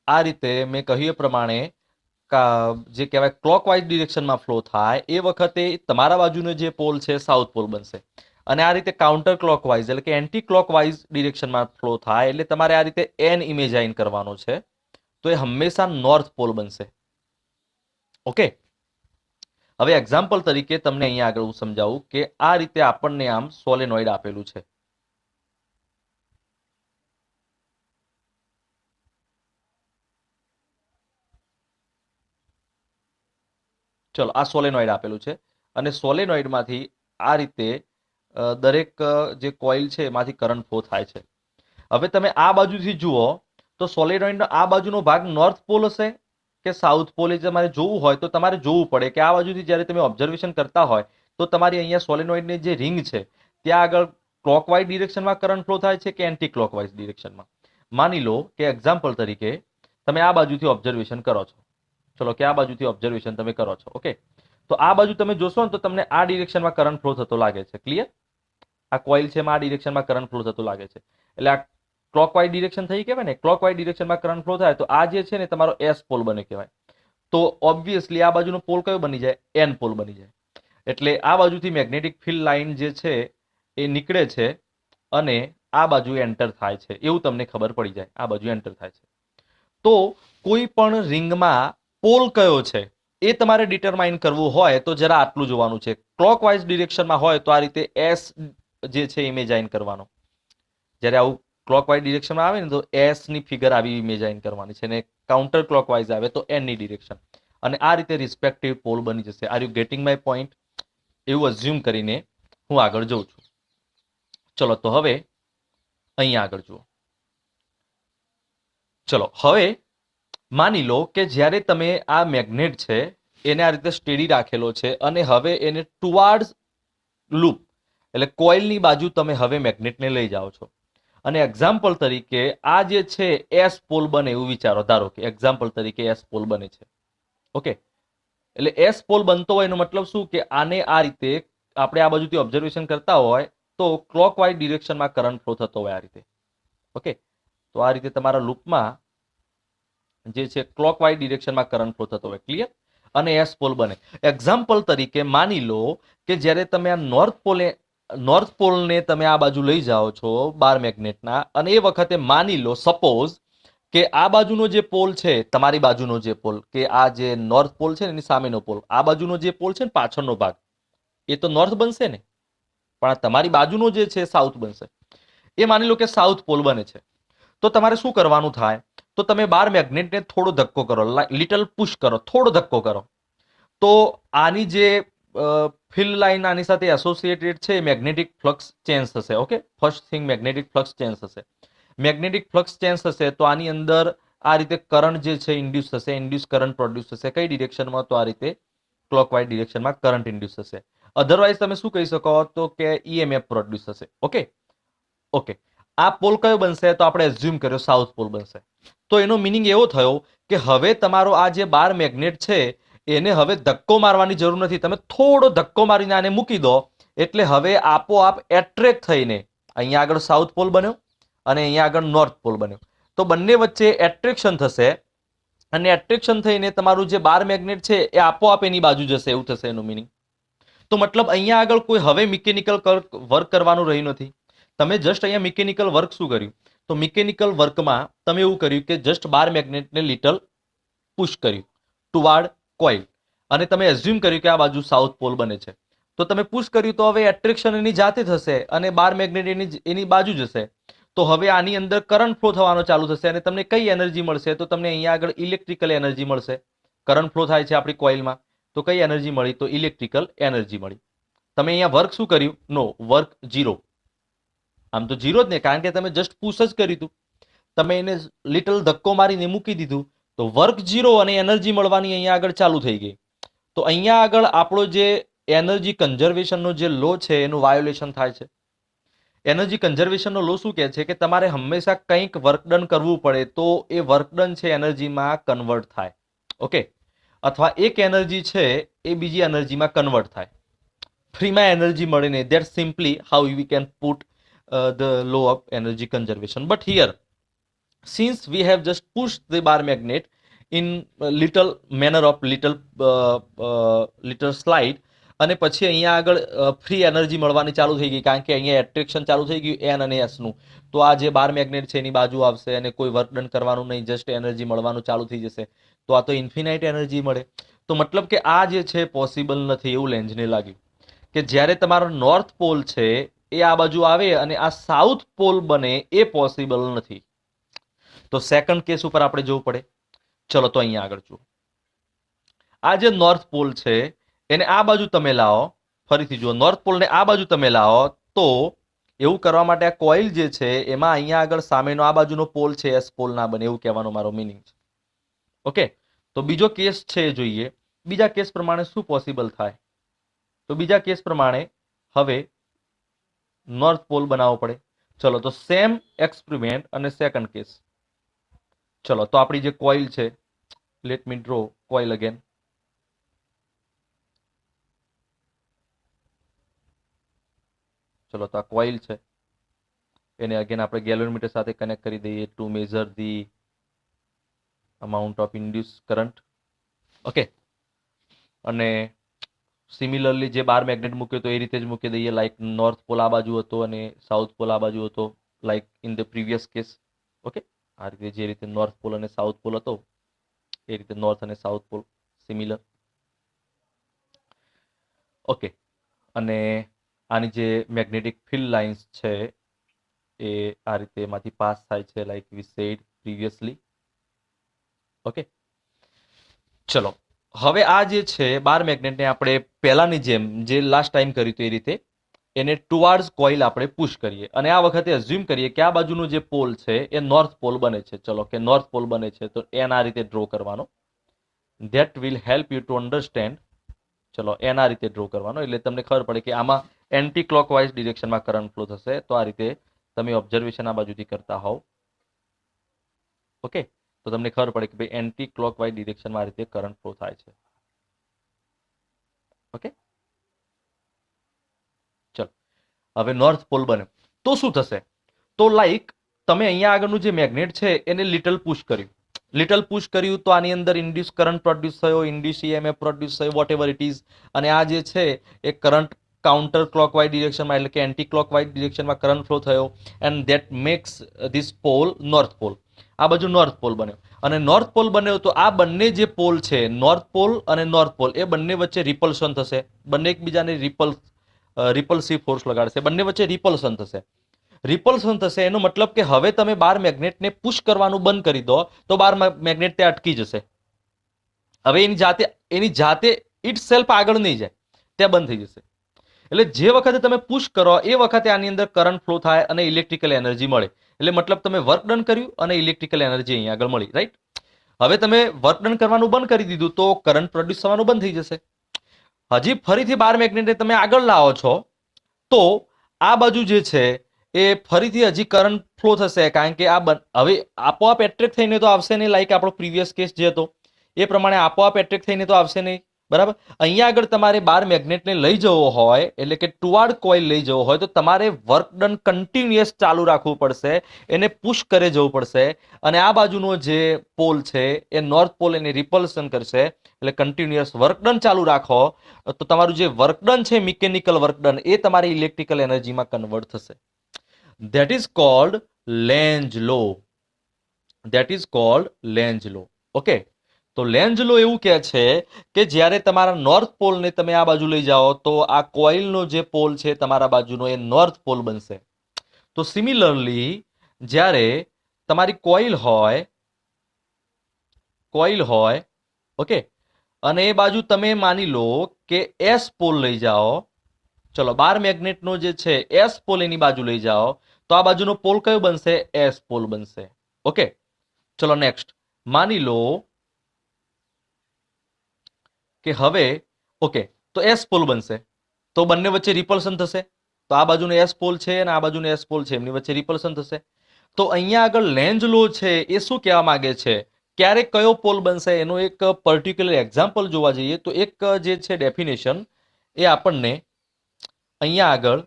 આ રીતે મેં કહ્યું એ પ્રમાણે જે કહેવાય ક્લોકવાઇઝ ડિરેક્શનમાં ફ્લો થાય એ વખતે તમારા બાજુનો જે પોલ છે સાઉથ પોલ બનશે, અને આ રીતે કાઉન્ટર ક્લોકવાઇઝ એટલે કે એન્ટી ક્લોકવાઇઝ ડિરેક્શનમાં ફ્લો થાય એટલે તમારે આ રીતે એન ઇમેજાઇન કરવાનો છે, તો એ હંમેશા નોર્થ પોલ બનશે. ઓકે, હવે એક્ઝામ્પલ તરીકે તમને અહીંયા આગળ હું સમજાવું કે આ રીતે આપણને આમ સોલેનોઇડ આપેલું છે. ચલો, આ સોલેનોઇડ આપેલું છે અને સોલેનોઇડમાંથી આ રીતે દરેક જે કોઇલ છે એમાંથી કરંટ ફ્લો થાય છે. હવે તમે આ બાજુથી જુઓ તો સોલેનોઇડનો આ બાજુનો ભાગ નોર્થ પોલ હશે કે સાઉથ પોલ, એ તમારે જોવું હોય તો તમારે જોવું પડે કે આ બાજુથી જ્યારે તમે ઓબ્ઝર્વેશન કરતા હોય તો તમારી અહીંયા સોલેનોઇડની જે રિંગ છે ત્યાં આગળ ક્લોકવાઇઝ ડિરેક્શનમાં કરંટ ફ્લો થાય છે કે એન્ટી ક્લોકવાઇઝ ડિરેક્શનમાં. માની લો કે એક્ઝામ્પલ તરીકે તમે આ બાજુથી ઓબ્ઝર્વેશન કરો છો, ચલો કે આ બાજુથી ઓબ્ઝર્વેશન તમે કરો છો. ઓકે, તો આ બાજુ તમે જોશો ને તો તમને આ ડિરેક્શનમાં કરંટ ફ્લો થતો લાગે છે. ક્લિયર? આ કોઇલ છે એમાં આ ડિરેક્શનમાં કરંટ ફ્લો થતો લાગે છે, એટલે આ ક્લોકવાઇઝ ડિરેક્શન થઈ કહેવાય ને. ક્લોકવાઇઝ ડિરેક્શનમાં કરંટ ફ્લો થાય તો આ જે છે ને તમારો એસ પોલ બને કહેવાય. તો ઓબ્વિયસલી આ બાજુનો પોલ કયો બની જાય? એન પોલ બની જાય. એટલે આ બાજુથી મેગ્નેટિક ફિલ્ડ લાઇન જે છે એ નીકળે છે અને આ બાજુ એન્ટર થાય છે, એવું તમને ખબર પડી જાય. આ બાજુ એન્ટર થાય છે. તો કોઈ પણ રિંગમાં પોલ કયો છે એ તમારે ડિટરમાઇન કરવું હોય તો જરા આટલું જોવાનું છે. ક્લોકવાઇઝ ડિરેક્શનમાં હોય તો આ રીતે એસ જે છે ઇમેજાઇન કરવાનો. જ્યારે આવું ક્લોકવાઇઝ ડિરેક્શનમાં આવે ને તો એસ ની ફિગર આવી ઇમેજાઇન કરવાની છે, અને કાઉન્ટર ક્લોકવાઇઝ આવે તો એન ની ડિરેક્શન, અને આ રીતે રિસ્પેક્ટિવ પોલ બની જશે. Are you getting my point? એવું અઝ્યુમ કરીને હું આગળ જઉં છું. ચલો, તો હવે અહીંયા આગળ જુઓ. ચલો, હવે માની લો કે જ્યારે તમે આ મેગ્નેટ છે એને આ રીતે સ્ટેડી રાખેલો છે અને હવે એને ટુવાર્ડ્સ લૂપ એટલે કોઇલની બાજુ તમે હવે મેગ્નેટને લઈ જાઓ છો, અને એક્ઝામ્પલ તરીકે આ જે છે એસ પોલ બને એવું વિચારો. ધારો કે એક્ઝામ્પલ તરીકે એસ પોલ બને છે. ઓકે, એટલે એસ પોલ બનતો હોય એનો મતલબ શું કે આને આ રીતે આપણે આ બાજુથી ઓબ્ઝર્વેશન કરતા હોય તો ક્લોકવાઇઝ ડિરેક્શનમાં કરંટ ફ્લો થતો હોય આ રીતે. ઓકે, તો આ રીતે તમારા લૂપમાં જે છે ક્લોકવાઇઝ ડિરેક્શનમાં કરંટ ફ્લો થતો હોય. ક્લિયર? અને એસ પોલ બને. એક્ઝામ્પલ તરીકે માની લો કે જ્યારે તમે આ નોર્થ પોલને તમે આ બાજુ લઈ જાઓ છો બાર મેગ્નેટના, અને એ વખતે માની લો સપોઝ કે આ બાજુનો જે પોલ છે, તમારી બાજુનો જે પોલ, કે આ જે નોર્થ પોલ છે ને એની સામેનો પોલ, આ બાજુનો જે પોલ છે ને પાછળનો ભાગ, એ તો નોર્થ બનશે ને, પણ આ તમારી બાજુનો જે છે સાઉથ બનશે. એ માની લો કે સાઉથ પોલ બને છે. તો તમારે શું કરવાનું થાય? તો તમે બાર મેગ્નેટને થોડો ધક્કો કરો, લિટલ પુશ કરો, થોડો ધક્કો કરો, તો આની જે ફિલ્ડ લાઇન આની સાથે એસોસિએટેડ છે મેગ્નેટિક ફ્લક્સ ચેન્જ થશે. Okay, first thing magnetic flux change થશે. મેગ્નેટિક ફ્લક્સ ચેન્જ થશે તો આની અંદર આ રીતે કરંટ જે છે ઇન્ડ્યુસ થશે, ઇન્ડ્યુસ કરંટ પ્રોડ્યુસ થશે. કઈ ડિરેક્શનમાં? તો આ રીતે ક્લોકવાઇઝ ડિરેક્શનમાં કરંટ ઇન્ડ્યુસ થશે. અધરવાઇઝ તમે શું કહી શકો તો કે ઈએમએફ પ્રોડ્યુસ થશે. ઓકે, ઓકે, આ પોલ કયો બનશે? તો આપણે એઝ્યુમ કર્યો સાઉથ પોલ બનશે. તો એનો મિનિંગ એવો થયો કે હવે તમારો આ જે બાર મેગ્નેટ છે એને હવે ધક્કો મારવાની જરૂર નથી. તમે થોડો ધક્કો મારીને આને મૂકી દો એટલે હવે આપોઆપ એટ્રેક્ટ થઈને અહીંયા આગળ સાઉથ પોલ બન્યો અને અહીંયા આગળ નોર્થ પોલ બન્યો. તો બંને વચ્ચે એટ્રેક્શન થશે અને એટ્રેક્શન થઈને તમારું જે બાર મેગ્નેટ છે એ આપોઆપ એની બાજુ જશે, એવું થશે એનું મિનિંગ. તો મતલબ અહીંયા આગળ કોઈ હવે મિકેનિકલ વર્ક કરવાનું રહ્યું નથી. તમે જસ્ટ અહીંયા મિકેનિકલ વર્ક શું કર્યું? તો મિકેનિકલ વર્કમાં તમે એવું કર્યું કે જસ્ટ બાર મેગ્નેટને લિટલ પુશ કર્યું ટુવાર્ડ કોઇલ, અને તમે એઝ્યુમ કર્યું કે આ બાજુ સાઉથ પોલ બને છે. તો તમે પુશ કર્યું તો હવે એટ્રેક્શન એની જાતે થશે અને બાર મેગ્નેટ એની બાજુ જશે. તો હવે આની અંદર કરંટ ફ્લો થવાનો ચાલુ થશે અને તમને કઈ એનર્જી મળશે? તો તમને અહીંયા આગળ ઇલેક્ટ્રિકલ એનર્જી મળશે. કરંટ ફ્લો થાય છે આપણી કોઇલમાં, તો કઈ એનર્જી મળી? તો ઇલેક્ટ્રિકલ એનર્જી મળી. તમે અહીંયા વર્ક શું કર્યું? નો, વર્ક ઝીરો. આમ તો ઝીરો જ ને, કારણ કે તમે જસ્ટ પુશ જ કર્યું હતું. તમે એને લિટલ ધક્કો મારીને મૂકી દીધું તો વર્ક ઝીરો અને એનર્જી મળવાની અહીંયા આગળ ચાલુ થઈ ગઈ. તો અહીંયા આગળ આપણો જે એનર્જી કન્ઝર્વેશનનો જે લો છે એનું વાયોલેશન થાય છે. એનર્જી કન્ઝર્વેશનનો લો શું કહે છે કે તમારે હંમેશા કંઈક વર્ક ડન કરવું પડે તો એ વર્ક ડન છે એનર્જીમાં કન્વર્ટ થાય. ઓકે, અથવા એક એનર્જી છે એ બીજી એનર્જીમાં કન્વર્ટ થાય. ફ્રીમાં એનર્જી મળે નહીં. That simply how we can put the law of energy conservation. But here since we have just pushed the bar magnet in little manner of little slide, અને પછી અહીંયા આગળ ફ્રી એનર્જી મળવાની ચાલુ થઈ ગઈ કારણ કે અહીંયા એટ્રેક્શન ચાલુ થઈ ગયું એન અને એસ નું. તો આ જે બાર મેગ્નેટ છે એની બાજુ આવશે અને કોઈ વર્ક ડન કરવાનું નહીં, જસ્ટ એનર્જી મળવાનું ચાલુ થઈ જશે. તો આ તો ઇન્ફિનાઇટ એનર્જી મળે. તો મતલબ કે આ જે છે પોસિબલ નથી એવું લેન્ઝને લાગ્યું કે જ્યારે તમારો નોર્થ પોલ છે એ આ બાજુ આવે અને આ સાઉથ પોલ બને એ પોસિબલ નથી. તો સેકન્ડ કેસ ઉપર આપણે જોવું પડે. ચલો તો અહીંયા આગળ જુઓ. આ જે નોર્થ પોલ છે એને આ બાજુ તમે લાવો, ફરીથી જુઓ, નોર્થ પોલને આ બાજુ તમે લાવો તો એવું કરવા માટે આ કોઇલ જે છે એમાં અહીંયા આગળ સામેનો આ બાજુનો પોલ છે એસ પોલ ના બને, એવું કહેવાનો મારો મિનિંગ છે. ઓકે, તો બીજો કેસ છે જોઈએ. બીજા કેસ પ્રમાણે શું પોસિબલ થાય? તો બીજા કેસ પ્રમાણે હવે નોર્થ પોલ બનાવવો પડે. ચલો તો સેમ એક્સપેરિમેન્ટ અને સેકન્ડ કેસ. ચલો તો આપણી જે કોઇલ છે, let me draw coil again. ચલો તો આ કોઇલ છે, એને અગેન આપણે ગેલોરીમીટર સાથે કનેક્ટ કરી દઈએ two measure the amount of induce current. Okay, અને સિમિલરલી જે બાર મેગ્નેટ મૂક્યો તો એ રીતે જ મૂકી દઈએ, લાઈક નોર્થ પોલ આ બાજુ હતો અને સાઉથ પોલ આ બાજુ હતો, like in the previous case. Okay, આ રીતે જે રીતે નોર્થ પોલ અને સાઉથ પોલ હતો એ રીતે નોર્થ અને સાઉથ પોલ સિમિલર. ઓકે, અને આની જે મેગ્નેટિક ફિલ્ડ લાઇન્સ છે એ આ રીતે એમાંથી પાસ થાય છે, like we said previously. Okay, ચલો હવે આ જે છે બાર મેગ્નેટને આપણે પહેલાની જેમ જે લાસ્ટ ટાઈમ કર્યું હતું એ રીતે એને ટુવાર્ડ્સ કોઇલ આપણે પુશ કરીએ અને આ વખતે અઝ્યુમ કરીએ કે આ બાજુનો જે પોલ છે એ નોર્થ પોલ બને છે. ચલો કે નોર્થ પોલ બને છે તો એન આ રીતે ડ્રો કરવાનો. That will help you to understand. ચલો એન આ રીતે ડ્રો કરવાનો એટલે તમને ખબર પડે કે આમાં એન્ટી ક્લોકવાઇઝ ડિરેક્શનમાં કરંટ ફ્લો થશે. તો આ રીતે તમે ઓબ્ઝર્વેશન આ બાજુથી કરતા હોવ. ઓકે, તો તમને ખબર પડે કે ભાઈ એન્ટી ક્લોકવાઇઝ ડિરેક્શનમાં આ રીતે કરંટ ફ્લો થાય છે. ઓકે, ચલો હવે નોર્થ પોલ બને તો શું થશે? તો લાઈક તમે અહીંયા આગળનું જે મેગ્નેટ છે એને લિટલ પુશ કર્યું, લિટલ પુશ કર્યું તો આની અંદર ઇન્ડ્યુસ કરંટ પ્રોડ્યુસ થયો, ઇન્ડ્યુસ EMF પ્રોડ્યુસ થયો, વોટ એવર ઇટ ઇઝ. અને આ જે છે એ કરંટ કાઉન્ટર ક્લોકવાઇઝ ડિરેક્શનમાં એટલે કે એન્ટી ક્લોકવાઇઝ ડિરેક્શનમાં કરંટ ફ્લો થયો and that makes this pole north pole. આ બાજુ નોર્થ પોલ બન્યો અને નોર્થ પોલ બન્યો તો આ બંને જે પોલ છે નોર્થ પોલ અને નોર્થ પોલ એ બંને વચ્ચે રિપલ્શન થશે, બંને એકબીજાને રિપલ્સિવ ફોર્સ લગાડશે, બંને વચ્ચે રિપલ્શન થશે. રિપલ્શન થશે એનો મતલબ કે હવે તમે બાર મેગ્નેટને પુશ કરવાનું બંધ કરી દો તો બાર મેગ્નેટ તે અટકી જશે. હવે એની જાતે ઇટ સેલ્ફ આગળ નહીં જાય, ત્યાં બંધ થઈ જશે. એટલે જે વખતે તમે પુશ કરો એ વખતે આની અંદર કરંટ ફ્લો થાય અને ઇલેક્ટ્રિકલ એનર્જી મળે. એટલે મતલબ તમે વર્ક ડન કર્યું અને ઇલેક્ટ્રિકલ એનર્જી અહીંયા આગળ મળી, રાઈટ? હવે તમે વર્ક ડન કરવાનું બંધ કરી દીધું તો કરંટ પ્રોડ્યુસ થવાનું બંધ થઈ જશે. હજી ફરીથી બાર મેગ્નેટને તમે આગળ લાવો છો તો આ બાજુ જે છે એ ફરીથી હજી કરંટ ફ્લો થશે કારણ કે આ હવે આપોઆપ એટ્રેક્ટ થઈને તો આવશે નહીં, લાઈક આપણો પ્રીવિયસ કેસ જે હતો એ પ્રમાણે આપોઆપ એટ્રેક્ટ થઈને તો આવશે નહીં, બરાબર? અહીંયા આગળ તમારે બાર મેગ્નેટને લઈ જવો હોય એટલે કે ટુવાર્ડ કોઇલ લઈ જવો હોય તો તમારે વર્ક ડન કન્ટિન્યુઅસ ચાલુ રાખવું પડશે, એને પુશ કરે જવું પડશે અને આ બાજુનો જે પોલ છે એ નોર્થ પોલ એને રિપલ્શન કરશે. એટલે કન્ટિન્યુઅસ વર્ક ડન ચાલુ રાખો તો તમારું જે વર્ક ડન છે મિકેનિકલ વર્ક ડન એ તમારી ઇલેક્ટ્રિકલ એનર્જીમાં કન્વર્ટ થશે. That is called Lenz law. That is called Lenz law. Okay, તો લેન્ઝ લો એવું કહે છે કે જ્યારે તમારા નોર્થ પોલને તમે આ બાજુ લઈ જાઓ તો આ કોઇલનો જે પોલ છે તમારા બાજુનો એ નોર્થ પોલ બનશે. તો સિમિલરલી જ્યારે તમારી કોઇલ હોય ઓકે અને એ બાજુ તમે માની લો કે એસ પોલ લઈ જાઓ. ચલો બાર મેગ્નેટનો જે છે એસ પોલ એની બાજુ લઈ જાઓ તો આ બાજુનો પોલ કયો બનશે? એસ પોલ બનશે. ઓકે, ચલો નેક્સ્ટ માની લો કે હવે ઓકે તો એસ પોલ બનશે, તો બંને વચ્ચે રિપલ્શન થશે. તો આ બાજુનો એસ પોલ છે અને આ બાજુનો એસ પોલ છે, એમની વચ્ચે રિપલ્શન થશે. તો અહીંયા આગળ લેન્ઝ લો છે એ શું કહેવા માંગે છે, ક્યારે કયો પોલ બનશે એનો એક પર્ટિક્યુલર એક્ઝામ્પલ જોવા જઈએ તો એક જે છે ડેફિનેશન એ આપણને અહીંયા આગળ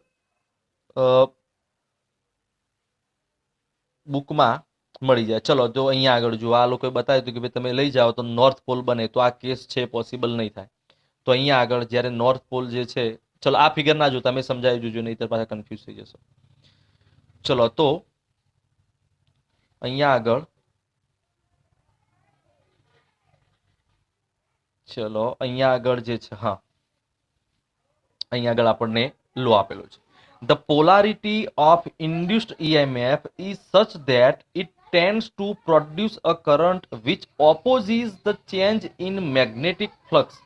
બુકમાં મળી જાય. ચલો તો અહીંયા આગળ જુઓ, આ લોકોએ બતાવ્યું હતું કે ભાઈ તમે લઈ જાઓ તો નોર્થ પોલ બને, તો આ કેસ છે પોસિબલ નહીં થાય. તો અહીંયા આગળ જ્યારે નોર્થ પોલ જે છે, ચલો આ ફિગર ના જો, તમે સમજાવી જોજો, નહીં તો પાછા કન્ફ્યુઝ થઈ જશો. ચલો તો અહીંયા આગળ ચલો અહીંયા આગળ જે છે, હા અહીંયા આગળ આપણને લો આપેલો છે. The polarity of induced EMF is such that it tends to produce a current which opposes the change in magnetic flux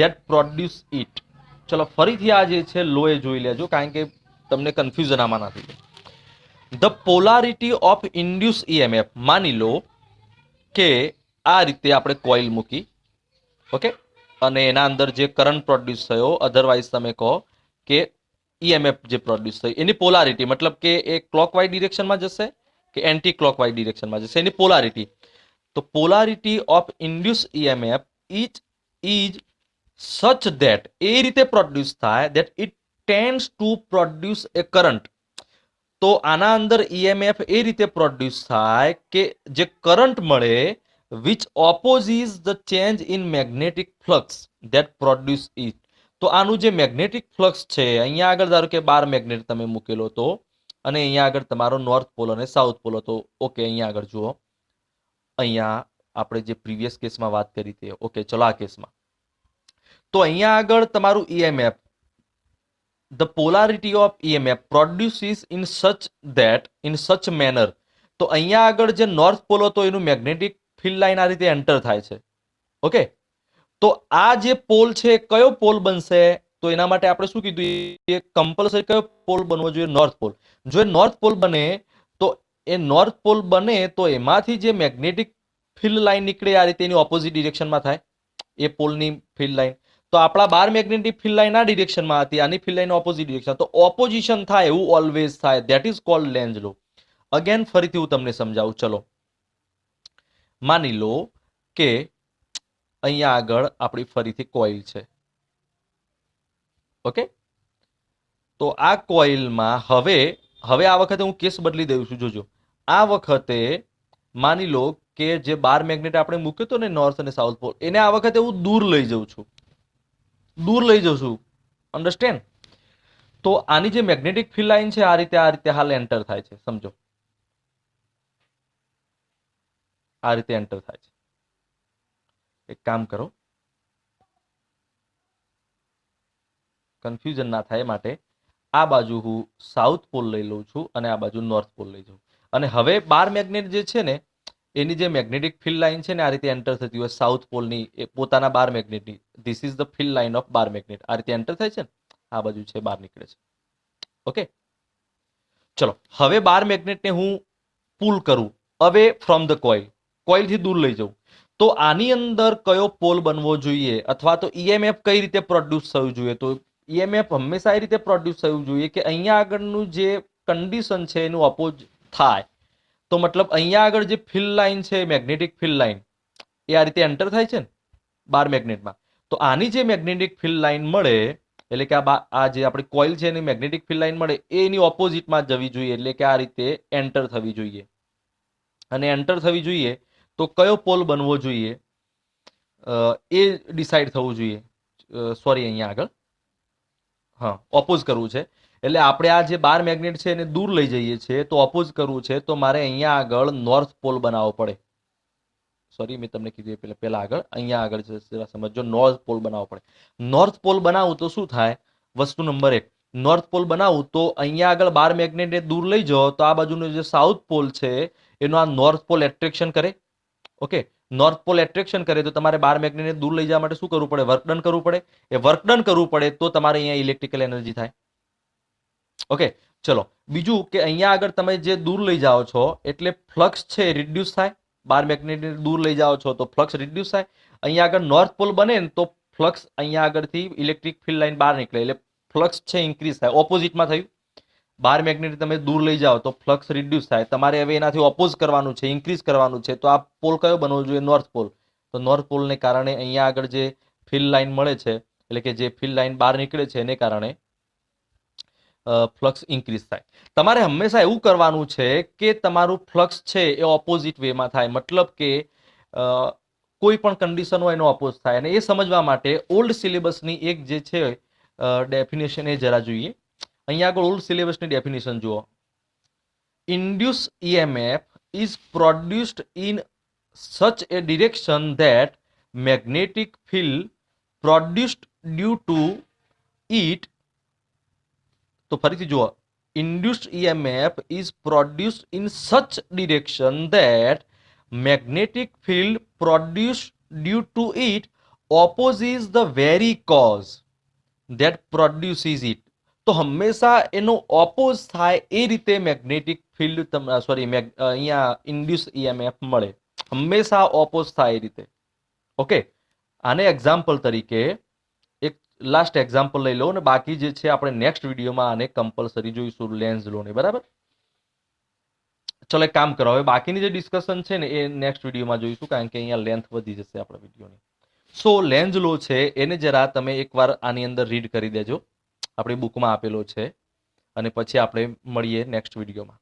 that produce it. ચલો ફરીથી આ જે છે લો એ જોઈ લેજો, કારણ કે તમને કન્ફ્યુઝન આમાં નથી. The polarity of induce EMF, માની લો કે આ રીતે આપણે કોઇલ મૂકી, ઓકે, અને એના અંદર જે કરંટ પ્રોડ્યુસ થયો, અધરવાઇઝ તમે કહો કે ઈએમએફ જે પ્રોડ્યુસ થઈ, એની પોલારિટી મતલબ કે એ ક્લોકવાઇઝ ડિરેક્શનમાં જશે કે એન્ટી ક્લોકવાઇઝ ડિરેક્શનમાં જશે, એની પોલારિટી. તો polarity of induce EMF is such that, એ રીતે પ્રોડ્યુસ થાય that it tends to produce a current. તો આના અંદર EMF એ રીતે પ્રોડ્યુસ થાય કે જે કરંટ મળે which opposes the change in magnetic flux that produce it. તો આનું જે મેગ્નેટિક ફ્લક્સ છે, અહીંયા આગળ ધારો કે 12 મેગ્નેટ તમે મૂકેલો તો, અને અહીંયા આગળ તમારો નોર્થ પોલ અને સાઉથ પોલ હતો, ઓકે. અહીંયા આગળ જુઓ, અહીંયા આપણે જે પ્રીવિયસ કેસમાં વાત કરી હતી, ઓકે, ચલો આ કેસમાં તો અહીંયા આગળ તમારું EMF, the polarity of EMF produces in such manner. તો અહીંયા આગળ જે નોર્થ પોલ હતો એનું મેગ્નેટિક ફિલ્ડ લાઈન આ રીતે એન્ટર થાય છે, ઓકે. તો આ જે પોલ છે કયો પોલ બનશે, તો એના માટે આપણે શું કીધું, એ કમ્પલસરી કયો પોલ બનવો જોઈએ, નોર્થ પોલ. જો એ નોર્થ પોલ બને તો એ નોર્થ પોલ બને તો એમાંથી જે મેગ્નેટિક ફિલ્ડ લાઈન નીકળે આ રીતે એની ઓપોઝિટ ડિરેક્શનમાં થાય એ પોલની ફિલ્ડ લાઈન. તો આપણા 12 મેગ્નેટિક ફિલ્ડ લાઈન આ ડિરેક્શનમાં હતી, આની ફિલ્ડ લાઈન ઓપોઝિટ ડિરેક્શન, તો ઓપોઝિશન થાય એવું ઓલવેઝ થાય, that is called Lenz law. Again ફરીથી હું તમને સમજાવું. ચલો માની લો કે અહીંયા આગળ આપણી ફરીથી કોઇલ છે, ઓકે. તો આ કોઇલમાં હવે આ વખતે હું કેસ બદલી દઉં છું, જોજો. આ વખતે માની લો કે જે 12 મેગ્નેટ આપણે મૂક્યો હતો ને નોર્થ અને સાઉથ પોલ, એને આ વખતે હું દૂર લઈ જઉં છું, અન્ડરસ્ટેન્ડ. તો આની જે મેગ્નેટિક ફિલ્ડ લાઈન છે આ રીતે હાલ એન્ટર થાય છે, સમજો આ રીતે એન્ટર થાય છે. એક કામ કરો, કન્ફ્યુઝન ના થાય માટે આ બાજુ હું સાઉથ પોલ લઈ લઉં છું અને આ બાજુ નોર્થ પોલ લઈ જાઉં. અને હવે 12 મેગ્નેટ જે છે ને એની જે મેગ્નેટિક ફિલ્ડ લાઈન છે ને આ રીતે એન્ટર થતી હોય સાઉથ પોલની, એ પોતાના 12 મેગ્નેટની, this is the field line of 12 magnet, આ રીતે એન્ટર થાય છે ને, આ બાજુ છે બહાર નીકળે છે, ઓકે. ચલો હવે 12 મેગ્નેટને હું પુલ કરું અવે ફ્રોમ ધ કોઇલથી દૂર લઈ જાઉં, તો આની અંદર કયો પોલ બનવો જોઈએ, અથવા તો EMF કઈ રીતે પ્રોડ્યુસ થવું જોઈએ. તો EMF હંમેશા એ રીતે પ્રોડ્યુસ થવું જોઈએ કે અહીંયા આગળનું જે કન્ડિશન છે એનું અપોઝ થાય. તો મતલબ અહીંયા આગળ જે ફિલ્ડ લાઈન છે, મેગ્નેટિક ફિલ્ડ લાઈન, એ આ રીતે એન્ટર થાય છે ને 12 મેગ્નેટમાં, તો આની જે મેગ્નેટિક ફિલ્ડ લાઈન મળે, એટલે કે આ જે આપણી કોઇલ છે એની મેગ્નેટિક ફિલ્ડ લાઈન મળે એ એની ઓપોઝિટમાં જવી જોઈએ, એટલે કે આ રીતે એન્ટર થવી જોઈએ. અને એન્ટર થવી જોઈએ તો કયો પોલ બનવો જોઈએ એ ડિસાઈડ થવું જોઈએ. સોરી, અહીંયા આગળ હા ઓપોઝ કરવું છે, એટલે આપણે આ જે 12 મેગ્નેટ છે એને દૂર લઈ જઈએ છીએ, તો ઓપોઝ કરવું છે તો મારે અહીંયા આગળ નોર્થ પોલ બનાવવો પડે. સોરી, મેં તમને કીધું પહેલા આગળ અહીંયા આગળ જરા સમજો, નોર્થ પોલ બનાવવો પડે. નોર્થ પોલ બનાવું તો શું થાય, વસ્તુ નંબર 1, નોર્થ પોલ બનાવું તો અહીંયા આગળ 12 મેગ્નેટને દૂર લઈ જાઓ તો આ બાજુનો જે સાઉથ પોલ છે એનો આ નોર્થ પોલ એટ્રેક્શન કરે, ઓકે. નોર્થ પોલ એટ્રેક્શન કરે તો તમારે 12 મેગ્નેટને દૂર લઈ જવા માટે શું કરવું પડે, વર્ક ડન કરવું પડે. એ વર્ક ડન કરવું પડે તો તમારે અહીંયા ઇલેક્ટ્રિકલ એનર્જી થાય, ઓકે. ચલો બીજું કે અહીંયા આગળ તમે જે દૂર લઈ જાઓ છો એટલે ફ્લક્સ છે રિડ્યુસ થાય, 12 મેગ્નેટને દૂર લઈ જાઓ છો તો ફ્લક્સ રિડ્યુસ થાય. અહીંયા આગળ નોર્થ પોલ બને ને તો ફ્લક્સ અહીંયા આગળથી ઇલેક્ટ્રિક ફિલ્ડ લાઈન બહાર નીકળે એટલે ફ્લક્સ છે ઇન્ક્રીઝ થાય, ઓપોઝિટમાં થયું. બાર મેગ્નેટ તમે દૂર લઈ જાઓ તો ફ્લક્સ રિડ્યુસ થાય. તમારે હવે એનાથી ઓપોઝ કરવાનું છે, ઇન્ક્રીઝ કરવાનું છે, તો આ પોલ કયો બનવો જોઈએ? North pole. તો નોર્થ પોલને કારણે અહીંયા આગળ જે ફિલ્ડ લાઈન મળે છે, એટલે કે જે ફિલ્ડ લાઈન બહાર નીકળે છે એને કારણે ફ્લક્સ ઇન્ક્રીઝ થાય. તમારે હંમેશા એવું કરવાનું છે કે તમારું ફ્લક્સ છે એ ઓપોઝિટ વેમાં થાય, મતલબ કે કોઈ પણ કન્ડિશન હોય એનો ઓપોઝ થાય. અને એ સમજવા માટે ઓલ્ડ સિલેબસની એક જે છે ડેફિનેશન એ જરા જોઈએ. અહીંયા આગળ ઓલ્ડ સિલેબસની ડેફિનેશન જુઓ. Induce EMF is produced in such a direction that magnetic field produced due to it. તો ફરીથી જુઓ. Induced EMF is produced in such direction that magnetic field produced due to it opposes the very cause that produces it. તો હંમેશા એનો oppose થાય એ રીતે magnetic field અહીંયા induce EMF મળે, હંમેશા ઓપોઝ થાય એ રીતે. ઓકે, આને એક્ઝામ્પલ તરીકે એક લાસ્ટ એક્ઝામ્પલ લઈ લો અને બાકી જે છે આપણે નેક્સ્ટ વિડીયોમાં આને કમ્પલસરી જોઈશું, લેન્સ લો ને. બરાબર, ચલો એક કામ કરો, હવે બાકીની જે ડિસ્કશન છે ને એ નેક્સ્ટ વિડીયોમાં જોઈશું, કારણ કે અહીંયા લેન્થ વધી જશે આપણા વિડીયોની. સો લેન્ઝ લો છે એને જરા તમે એકવાર આની અંદર રીડ કરી દેજો, આપણી બુકમાં આપેલો છે, અને પછી આપણે મળીએ નેક્સ્ટ વિડીયોમાં.